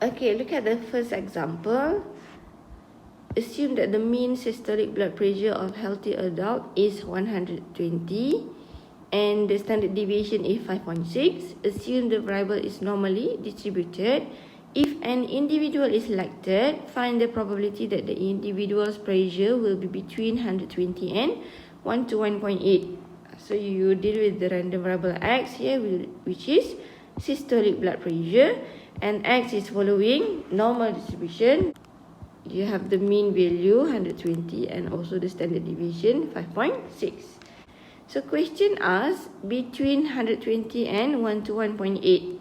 Okay, look at the first example. Assume that the mean systolic blood pressure of healthy adult is 120 and the standard deviation is 5.6. Assume the variable is normally distributed. If an individual is selected, find the probability that the individual's pressure will be between 120 and 1 to 1.8. So you deal with the random variable x here, which is systolic blood pressure, and x is following normal distribution. You have the mean value 120 and also the standard deviation 5.6. So question asks between 120 and 1 to 1.8.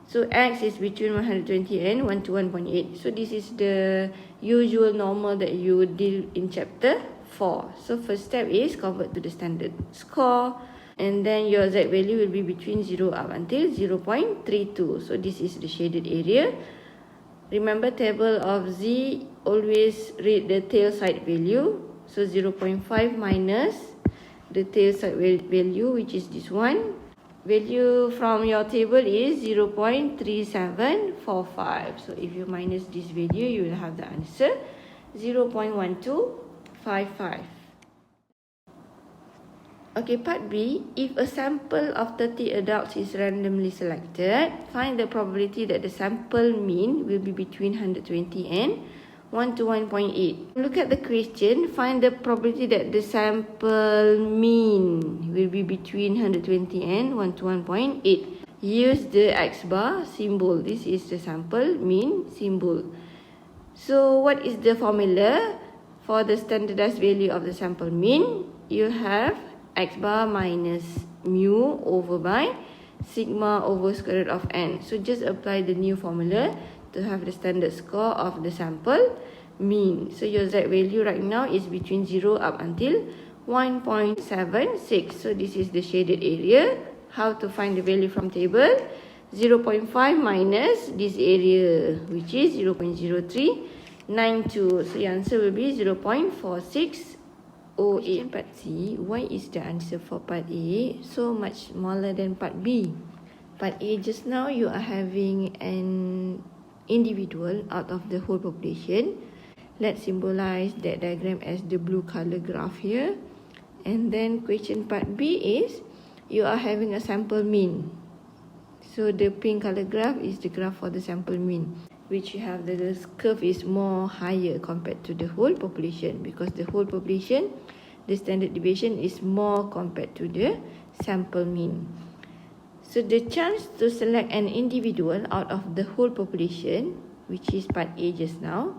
So x is between 120 and 1 to 1.8. So this is the usual normal that you deal in chapter 4. So first step is convert to the standard score, and then your z value will be between 0 up until 0.32. So this is the shaded area. Remember, table of z, always read the tail side value. So 0.5 minus the tail side value, which is this one. Value from your table is 0.3745. So if you minus this value, you will have the answer 0.1255. Okay, part B. If a sample of 30 adults is randomly selected, find the probability that the sample mean will be between 120 and 1 to 1.8. Look at the question. Find the probability that the sample mean will be between 120 and 1 to 1.8. Use the X bar symbol. This is the sample mean symbol. So what is the formula for the standardized value of the sample mean? You have X bar minus mu over by sigma over square root of n. So just apply the new formula to have the standard score of the sample mean. So your z value right now is between 0 up until 1.76. So this is the shaded area. How to find the value from table? 0.5 minus this area, which is 0.0392. So your answer will be 0.4608. Part C, why is the answer for part A so much smaller than part B? Part A, just now you are having an individual out of the whole population. Let's symbolize that diagram as the blue color graph here. And then question part B is you are having a sample mean. So the pink color graph is the graph for the sample mean, which you have the curve is more higher compared to the whole population, because the whole population, the standard deviation is more compared to the sample mean. So the chance to select an individual out of the whole population, which is part A just now,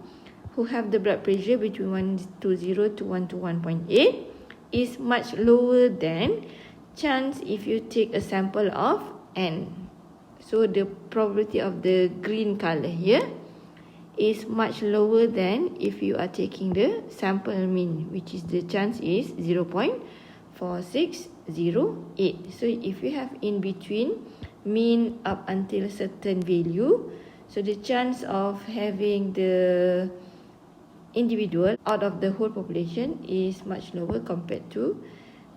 who have the blood pressure between 120 to 1 to 1.8 is much lower than chance if you take a sample of n. So the probability of the green color here is much lower than if you are taking the sample mean, which is the chance is 0.4608. So if you have in between mean up until a certain value, so the chance of having the individual out of the whole population is much lower compared to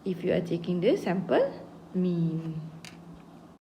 if you are taking the sample mean.